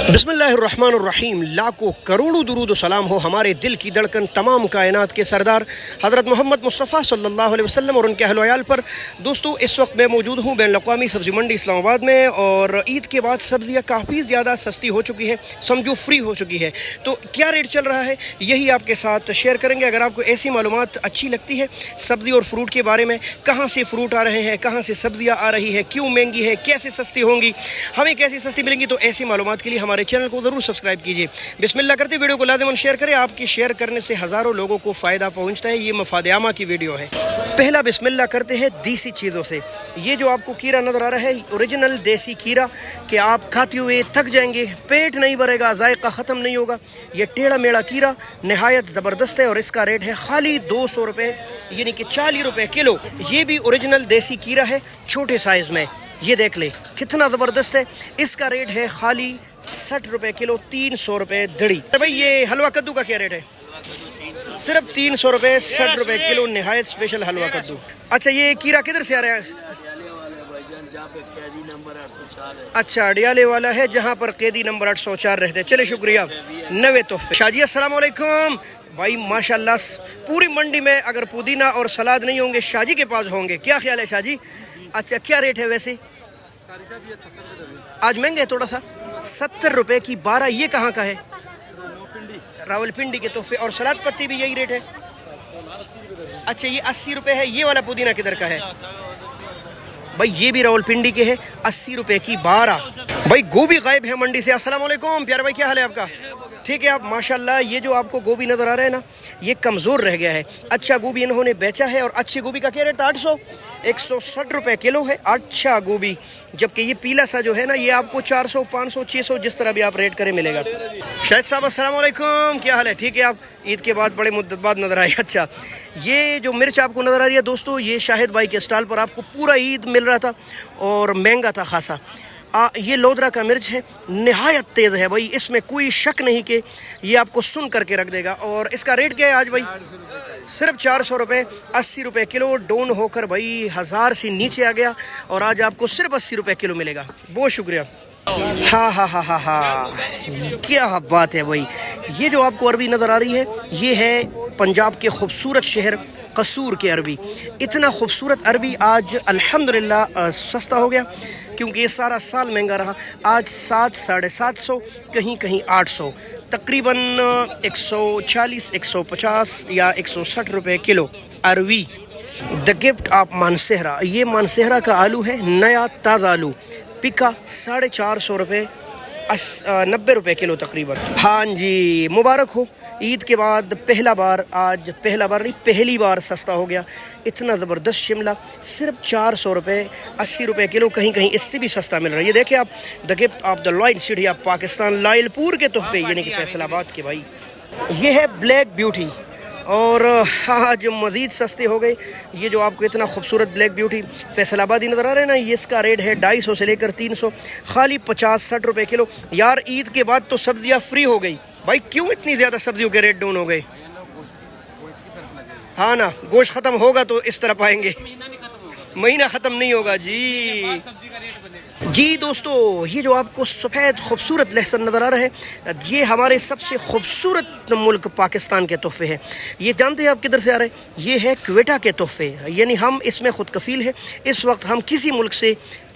बिस्मिल्लाहिर्रहमानिर्रहीम। लाखों करोड़ों दुरूद व सलाम हो हमारे दिल की धड़कन तमाम कायनात के सरदार हज़रत मोहम्मद मुस्तफ़ा सल्लल्लाहु अलैहि वसल्लम और उनके अहल वयाल पर। दोस्तों, इस वक्त मैं मौजूद हूँ बैन अक़वामी सब्ज़ी मंडी इस्लामाबाद में, और ईद के बाद सब्ज़ियाँ काफ़ी ज़्यादा सस्ती हो चुकी है, समझो फ्री हो चुकी है। तो क्या रेट चल रहा है यही आपके साथ शेयर करेंगे। अगर आपको ऐसी मालूमात अच्छी लगती है सब्ज़ी और फ्रूट के बारे में, कहाँ से फ्रूट आ रहे हैं, कहाँ से सब्ज़ियाँ आ रही है, क्यों महंगी है, कैसे सस्ती होंगी, हमें कैसी सस्ती मिलेंगी, तो ऐसी मालूमात के लिए हमारे चैनल को ज़रूर सब्सक्राइब कीजिए। बिस्मिल्लाह करते वीडियो को लाज़िमन शेयर करें। आपकी शेयर करने से हज़ारों लोगों को फ़ायदा पहुंचता है। ये मफाद आमा की वीडियो है। पहला बिस्मिल्लाह करते हैं देसी चीज़ों से। ये जो आपको कीरा नज़र आ रहा है ओरिजिनल देसी कीरा, कि आप खाते हुए थक जाएंगे, पेट नहीं भरेगा, जायका ख़त्म नहीं होगा। ये टेढ़ा मेढ़ा कीरा नहायत ज़बरदस्त है और इसका रेट है खाली 200 रुपये, यानी कि 40 रुपये किलो। ये भी ओरिजिनल देसी कीरा है, छोटे साइज़ में। ये देख ले कितना ज़बरदस्त है। इसका रेट है खाली 60 रुपये किलो, 300 रुपये दड़ी। भाई ये हलवा कद्दू का क्या रेट है? सिर्फ 300 रुपये, 60 रुपये किलो, नहायत स्पेशल हलवा कद्दू। अच्छा, ये कीरा किधर से आ रहा है? अच्छा, अडियाले वाला है जहाँ पर कैदी नंबर 804 रहते हैं। चले शुक्रिया। नवे तोहफे। शाजी अस्सलाम वालेकुम भाई, माशाल्लाह पूरी मंडी में अगर पुदीना और सलाद नहीं होंगे शाजी के पास होंगे। क्या ख्याल है शाजी? अच्छा, क्या रेट है वैसे? आज महंगे है थोड़ा सा, 70 रुपये की 12। ये कहाँ का है? रावलपिंडी के तोहफे। और सलाद पत्ती भी यही रेट है? अच्छा, ये 80 रुपये है। ये वाला पुदीना किधर का है भाई? ये भी रावलपिंडी के है, 80 रुपये की 12। भाई गोभी गायब है मंडी से। अस्सलाम वालेकुम प्यारे भाई, क्या हाल है आपका? ठीक है आप माशाल्लाह। ये जो आपको गोभी नज़र आ रहा है ना, ये कमज़ोर रह गया है। अच्छा गोभी इन्होंने बेचा है। और अच्छी गोभी का क्या रेट था? 800, 160 रुपये किलो है अच्छा गोभी। जबकि ये पीला सा जो है ना, ये आपको 400, 500, 600 जिस तरह भी आप रेट करें मिलेगा। शाहिद साहब अस्सलाम वालेकुम, क्या हाल है? ठीक है आप ईद के बाद बड़े मुद्दत बाद नज़र आए। अच्छा, ये जो मिर्च आपको नज़र आ रही है दोस्तों, ये शाहिद भाई के स्टॉल पर आपको पूरा ईद मिल रहा था और महंगा था खासा। ये लोदरा का मिर्च है, नहायत तेज़ है भाई, इसमें कोई शक नहीं कि ये आपको सुन करके रख देगा। और इसका रेट क्या है आज भाई? सिर्फ 400 रुपये, 80 रुपये किलो। डाउन होकर भाई 1000 से नीचे आ गया और आज आपको सिर्फ 80 रुपये किलो मिलेगा। बहुत शुक्रिया। हाँ हाँ हाँ हाँ हाँ, क्या बात है भाई। ये जो आपको अरबी नज़र आ रही है, ये है पंजाब के खूबसूरत शहर कसूर के अरबी। इतना खूबसूरत अरबी आज अल्हम्दुलिल्लाह सस्ता हो गया, क्योंकि ये सारा साल महंगा रहा। आज 700, 750, कहीं कहीं 800, तकरीबन 140, 150 या 160 रुपये किलो अरवी। The gift of Mansehra. ये मानसेहरा का आलू है, नया ताज़ा आलू, पिका 450 रुपये, 90 रुपये किलो तकरीबन। हाँ जी, मुबारक हो। ईद के बाद पहला बार, आज पहला बार नहीं पहली बार सस्ता हो गया। इतना ज़बरदस्त शिमला सिर्फ 400 रुपये, 80 रुपये किलो, कहीं कहीं इससे भी सस्ता मिल रहा है। ये देखिए आप, the gift of the loyal city of Pakistan, Lyallpur के तोहफे, यानी कि फैसलाबाद के भाई। ये है ब्लैक ब्यूटी। और आज मज़ीद सस्ते हो गए। ये जो आपको इतना खूबसूरत ब्लैक ब्यूटी फैसलाबादी नज़र आ रहा है ना, ये इसका रेट है 250 से लेकर 300, खाली 50-60 रुपये किलो। यार ईद के बाद तो सब्ज़ियाँ फ्री हो गई भाई, क्यों इतनी ज़्यादा सब्जियों के रेट डाउन हो गए? हाँ ना, गोश्त ख़त्म होगा तो इस तरह पाएंगे, महीना ख़त्म नहीं होगा जी। जी दोस्तों, ये जो आपको सफ़ेद खूबसूरत लहसुन नज़र आ रहा है, ये हमारे सबसे खूबसूरत मुल्क पाकिस्तान के तोहफे हैं। ये जानते हैं आप किधर से आ रहे हैं? ये है क्वेटा के तोहफे, यानी हम इसमें खुद कफ़ील है। इस वक्त हम किसी मुल्क से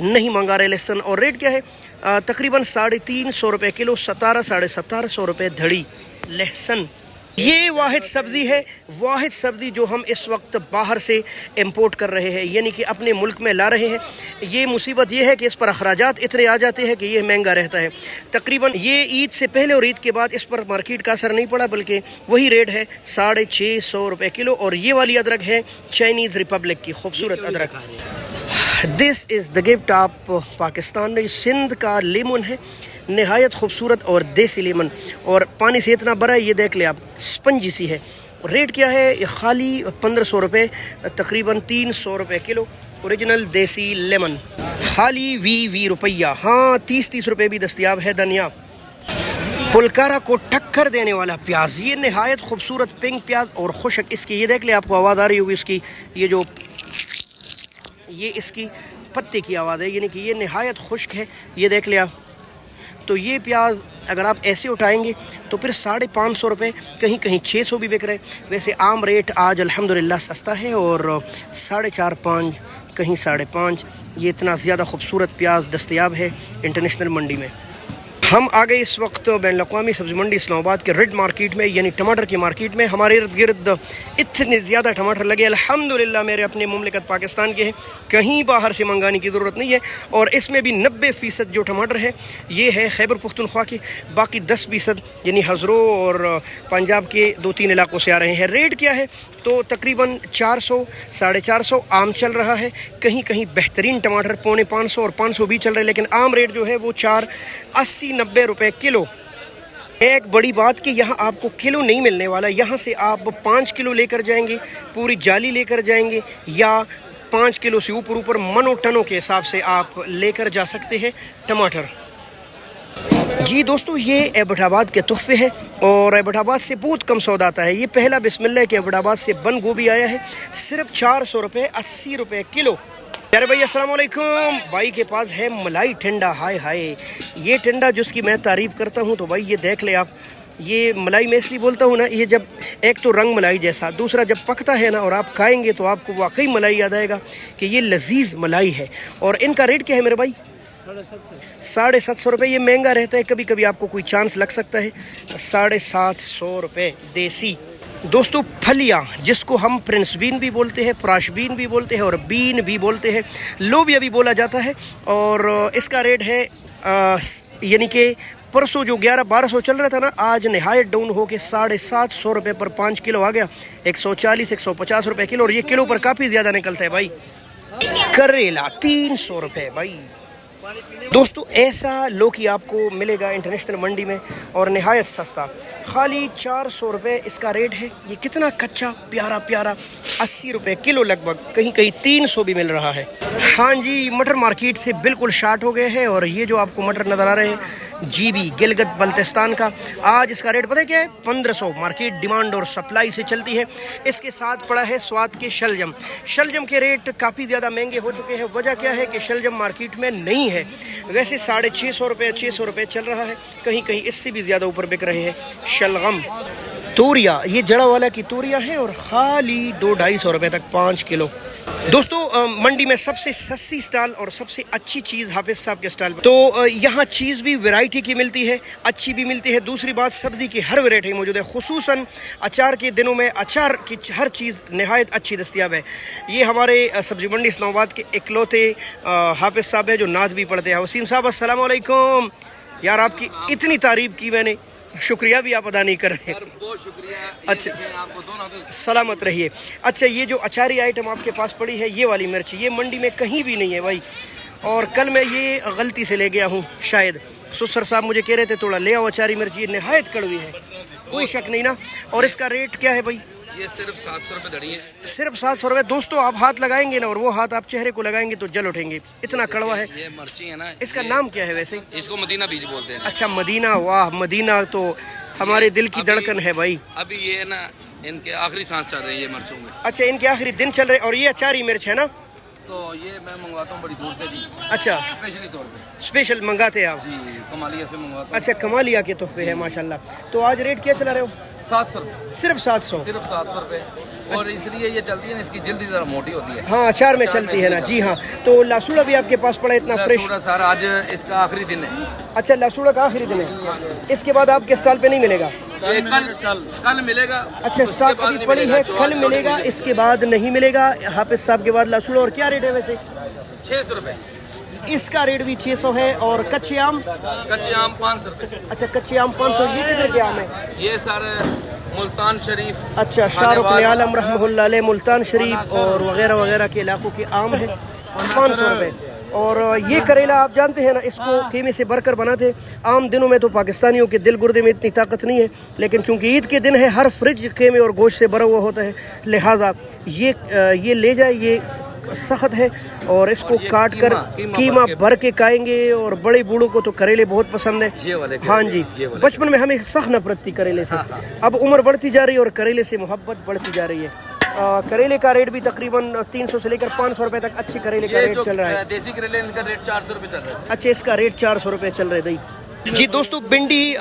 नहीं मंगा रहे लहसुन। और रेट क्या है? तकरीबन 350 रुपये किलो, 1700, 1750 रुपये धड़ी लहसुन। ये वाहिद सब्ज़ी है, वाहिद सब्ज़ी जो हम इस वक्त बाहर से इंपोर्ट कर रहे हैं, यानी कि अपने मुल्क में ला रहे हैं। ये मुसीबत ये है कि इस पर अखराजात इतने आ जाते हैं कि ये महंगा रहता है। तकरीबन ये ईद से पहले और ईद के बाद इस पर मार्केट का असर नहीं पड़ा, बल्कि वही रेट है 650 रुपये किलो। और ये वाली अदरक है चाइनीज़ रिपब्लिक की खूबसूरत अदरक। This is the gift of Pakistan. Sindh का लेमन है, नहायत खूबसूरत और देसी लेमन, और पानी से इतना बड़ा है, ये देख ले आप, स्पंजी सी है। रेट क्या है? ये खाली 1500 रुपये, तकरीबन 300 रुपये किलो। ओरिजिनल देसी लेमन खाली 20 रुपया। हाँ, 30 रुपये भी दस्तियाब है। धनिया पुलकारा को टक्कर देने वाला प्याज, ये नहायत खूबसूरत पिंक प्याज और खुशक इसकी। ये देख ले, आपको आवाज़ आ रही होगी इसकी, ये इसकी पत्ते की आवाज़ है, यानी कि ये नहायत खुश्क है। ये देख ले आप, तो ये प्याज अगर आप ऐसे उठाएंगे तो फिर 550 रुपये, कहीं कहीं 600 भी बिक रहे। वैसे आम रेट आज अल्हम्दुलिल्लाह सस्ता है और 4.5-5, कहीं 5.5, ये इतना ज़्यादा खूबसूरत प्याज दस्तयाब है इंटरनेशनल मंडी में। हम आ गए इस वक्त बैन अवी सब्ज़ी मंडी इस्लामाबाद के रेड मार्केट में, यानी टमाटर की मार्केट में। हमारे इर्द गिर्द इतने ज़्यादा टमाटर लगे, अल्हम्दुलिल्लाह मेरे अपने मुमलिकत पाकिस्तान के हैं, कहीं बाहर से मंगाने की ज़रूरत नहीं है। और इसमें भी 90% जो टमाटर है ये है खैबर पुख्तनख्वा के, बाकी 10% यानी हज़रों और पंजाब के 2-3 इलाकों से आ रहे हैं। रेट क्या है तो तकरीबन 400, 450 आम चल रहा है, कहीं कहीं बेहतरीन टमाटर 450 और 500 भी चल रहे हैं, लेकिन आम रेट जो है वो 480-90 रुपये किलो। एक बड़ी बात कि यहाँ आपको किलो नहीं मिलने वाला, यहाँ से आप 5 किलो लेकर जाएंगे, पूरी जाली लेकर जाएंगे, या 5 किलो से ऊपर मनों टनों के हिसाब से आप लेकर जा सकते हैं टमाटर। जी दोस्तों, ये एबटाबाद के तोहफे हैं और एबटाबाद से बहुत कम सौदा आता है। ये पहला बिस्मिल्लाह के एबटाबाद से बंद गोभी आया है, सिर्फ 400 रुपये, 80 रुपये किलो। यार भाई अस्सलाम वालेकुम। भाई के पास है मलाई ठंडा, हाय हाय, ये ठंडा जिसकी मैं तारीफ़ करता हूँ। तो भाई ये देख ले आप, ये मलाई मैं इसलिए बोलता हूँ ना, ये जब एक तो रंग मलाई जैसा, दूसरा जब पकता है ना और आप खाएंगे तो आपको वाकई मलाई याद आएगा कि ये लजीज मलाई है। और इनका रेट क्या है मेरे भाई? 750 रुपये। ये महंगा रहता है, कभी कभी आपको कोई चांस लग सकता है। 750 रुपये देसी। दोस्तों फलियाँ, जिसको हम प्रिंस बीन भी बोलते हैं, फ्राश बीन भी बोलते हैं और बीन भी बोलते हैं, लोबिया भी बोला जाता है। और इसका रेट है यानी कि परसों जो 1100-1200 चल रहा था ना, आज नहायत डाउन हो के 750 रुपये पर 5 किलो आ गया, 140-150 रुपये किलो। और ये किलो पर काफ़ी ज़्यादा निकलता है भाई। करेला 300 रुपये भाई। दोस्तों ऐसा लौकी आपको मिलेगा इंटरनेशनल मंडी में और नहायत सस्ता, खाली 400 रुपये इसका रेट है। ये कितना कच्चा प्यारा प्यारा, 80 रुपये किलो लगभग, कहीं कहीं 300 भी मिल रहा है। हाँ जी, मटर मार्केट से बिल्कुल शार्ट हो गए हैं। और ये जो आपको मटर नज़र आ रहे हैं जीबी गिलगित बल्तिस्तान का, आज इसका रेट पता है क्या है? 1500। मार्केट डिमांड और सप्लाई से चलती है। इसके साथ पड़ा है स्वाद के शलजम। शलजम के रेट काफ़ी ज़्यादा महंगे हो चुके हैं। वजह क्या है कि शलजम मार्केट में नहीं है। वैसे 650 रुपये, 600 रुपये चल रहा है, कहीं कहीं इससे भी ज़्यादा ऊपर बिक रहे हैं शलगम। तोरिया, ये जड़ा वाला की तोरिया है और खाली 200-250 रुपये तक 5 किलो। दोस्तों मंडी में सबसे सस्ती स्टॉल और सबसे अच्छी चीज़ हाफिज साहब के स्टॉल पर। तो यहाँ चीज़ भी वैरायटी की मिलती है, अच्छी भी मिलती है। दूसरी बात, सब्ज़ी की हर वैरायटी मौजूद है, खुसूसन अचार के दिनों में अचार की हर चीज़ नहायत अच्छी दस्तियाब है। ये हमारे सब्ज़ी मंडी इस्लामाबाद के इकलौते हाफिज साहब है जो नात भी पढ़ते हैं। वसीम साहब अस्सलाम वालेकुम। यार आपकी इतनी तारीफ़ की मैंने, शुक्रिया भी आप अदा नहीं कर रहे। बहुत शुक्रिया। अच्छा, सलामत रहिए। अच्छा, ये जो अचारी आइटम आपके पास पड़ी है, ये वाली मिर्च, ये मंडी में कहीं भी नहीं है भाई। और कल मैं ये गलती से ले गया हूँ शायद, सुसर साहब मुझे कह रहे थे थोड़ा ले आओ अचारी मिर्च, ये नहायत कड़वी है, कोई शक नहीं ना। और इसका रेट क्या है भाई? ये सिर्फ 700 रुपये दड़ी है। सिर्फ 700 रुपये। दोस्तों आप हाथ लगाएंगे ना और वो हाथ आप चेहरे को लगाएंगे तो जल उठेंगे, इतना कड़वा है। ये मिर्ची है ना। इसका नाम क्या है वैसे? इसको मदीना बीज बोलते हैं। अच्छा मदीना, वाह, मदीना तो हमारे दिल की धड़कन है भाई। अभी ये ना इनके आखिरी सांस चल रही है मर्चों में। अच्छा, इनके आखिरी दिन चल रहे। और ये अचारी मिर्च है ना? तो ये मैं मंगवाता हूँ बड़ी दूर से जी। अच्छा, स्पेशली तौर पे। स्पेशल मंगाते हैं आप जी, कमालिया से मंगवाता हूँ। अच्छा, कमालिया के तोहफे है माशाल्लाह। तो आज रेट क्या चला रहे हो? 700 रुपये। सिर्फ 700? सिर्फ 700 रुपये। और इसलिए ये चलती है ना, इसकी जल्दी ज़रा मोटी होती है। हाँ, अचार में चलती है ना। जी हाँ। तो लासूड़ा भी आपके पास पड़ा इतना फ्रेश? सर आज इसका आखिरी दिन है। अच्छा, लासूड़ा का आखिरी दिन है। इसके बाद आपके स्टॉल पे नहीं मिलेगा? कल मिलेगा। अच्छा, स्टॉक अभी पड़ी है, कल मिलेगा, इसके बाद नहीं मिलेगा। हाफिज साहब के बाद लासूड़ा। और क्या रेट है वैसे? 600 रुपये। इसका रेट भी 600 है। और कच्चे आम? कच्चे आम 500 रुपये। अच्छा, कच्चे आम 500। ये किधर के आम है? ये सर मुल्तान शरीफ। अच्छा, शाहरुख आलम रहमतुल्लाह अलैह, मुल्तान शरीफ और वगैरह वगैरह के इलाकों के आम है, 500 रुपये। और ये करेला आप जानते हैं ना, इसको कीमे से भरकर बनाते। आम दिनों में तो पाकिस्तानियों के दिल गुर्दे में इतनी ताकत नहीं है, लेकिन चूंकि ईद के दिन है, हर फ्रिज कीमे और गोश्त से भरा हुआ होता है, लिहाजा ये ले जाए, ये सख्त है। और इसको काट कर कीमा भर के खाएंगे। और बड़े बूढ़ों को तो करेले बहुत पसंद है। हाँ जी, बचपन में हमें सख्त नफरत थी करेले से। अब उम्र बढ़ती जा रही है और करेले से मोहब्बत बढ़ती जा रही है। करेले का रेट भी तकरीबन 300 से लेकर 500 रुपये तक अच्छे करेले का रेट चल रहा है। देसी करेले इनका रेट 400 रुपये चल रहा है। अच्छा, इसका रेट 400 रुपये चल रहा है। दही जी दोस्तों भिंडी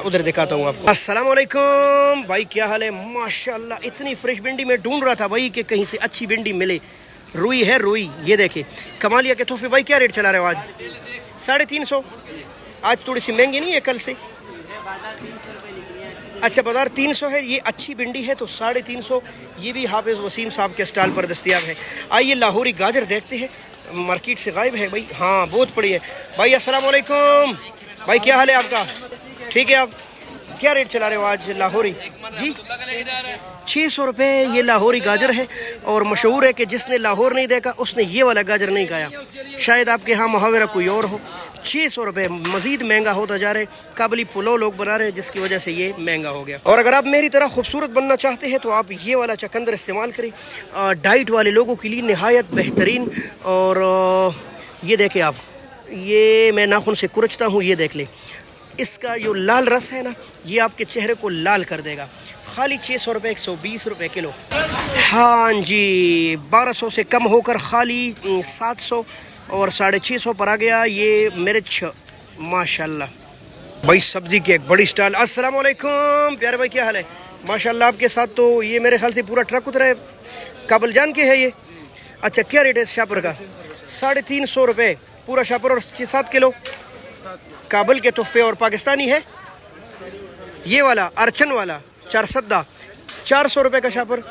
उधर दिखाता हूँ आपको। अस्सलाम वालेकुम भाई, क्या हाल है? माशाल्लाह इतनी फ्रेश भिंडी मैं ढूंढ रहा था भाई कि कहीं से अच्छी भिंडी मिले। रुई है, रुई, ये देखे कमालिया के तोहफे। भाई क्या रेट चला रहे हो आज? 350। आज थोड़ी सी महंगी नहीं है कल से? अच्छा बाजार 300 है, ये अच्छी भिंडी है तो 350। ये भी हाफिज़ वसीम साहब के स्टॉल पर दस्तयाब है। आइए लाहौरी गाजर देखते हैं, मार्केट से गायब है भाई। हाँ बहुत पड़ी है भाई। अस्सलाम वालेकुम भाई, क्या हाल है आपका? ठीक है, आप क्या रेट चला रहे हो आज लाहौरी? जी 600 रुपये ये लाहौरी गाजर है। और मशहूर है कि जिसने लाहौर नहीं देखा उसने ये वाला गाजर नहीं खाया। शायद आपके यहाँ मुहावरा कोई और हो। 600 रुपये मज़ीद महंगा होता जा रहा है। काबली पुलाव लोग बना रहे हैं जिसकी वजह से ये महंगा हो गया। और अगर आप मेरी तरह खूबसूरत बनना चाहते हैं तो आप ये वाला चकंदर इस्तेमाल करें। डाइट वाले लोगों के लिए नहायत बेहतरीन। और ये देखें आप, ये मैं नाखून से कुरचता हूँ, ये देख लें, इसका जो लाल रस है ना, ये आपके चेहरे को लाल कर देगा। खाली 600 रुपये, 120 रुपये किलो। हाँ जी, 1200 से कम होकर खाली 700 और 650 पर आ गया ये मिर्च। माशाल्लाह भाई सब्जी की एक बड़ी स्टॉल। अस्सलाम वालेकुम प्यारे भाई, क्या हाल है? माशाल्लाह आपके साथ तो ये मेरे ख्याल से पूरा ट्रक उतरा है। काबल जान के है ये? अच्छा क्या रेट है शापर का? 350 रुपये पूरा शापर और 6-7 किलो काबल के तोहफे। और पाकिस्तानी है ये वाला अरछन वाला 4 सद्दा, 400 रुपये का शापर।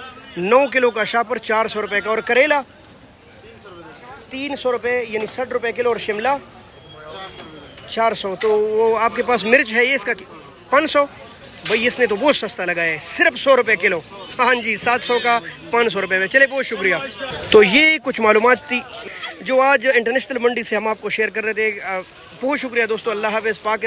9 किलो का शापर 400 रुपये का। और करेला 300 रुपये यानी 60 रुपये किलो। और शिमला 400। तो वो आपके पास मिर्च है ये, इसका 500 भाई। इसने तो बहुत सस्ता लगाया है, सिर्फ 100 रुपये किलो। हाँ जी, 700 का 500 रुपये में। चले बहुत शुक्रिया। तो ये कुछ मालूमात थी जो आज इंटरनेशनल मंडी से हम आपको शेयर कर रहे थे। बहुत शुक्रिया दोस्तों, अल्लाह हाफ़िज़। पाक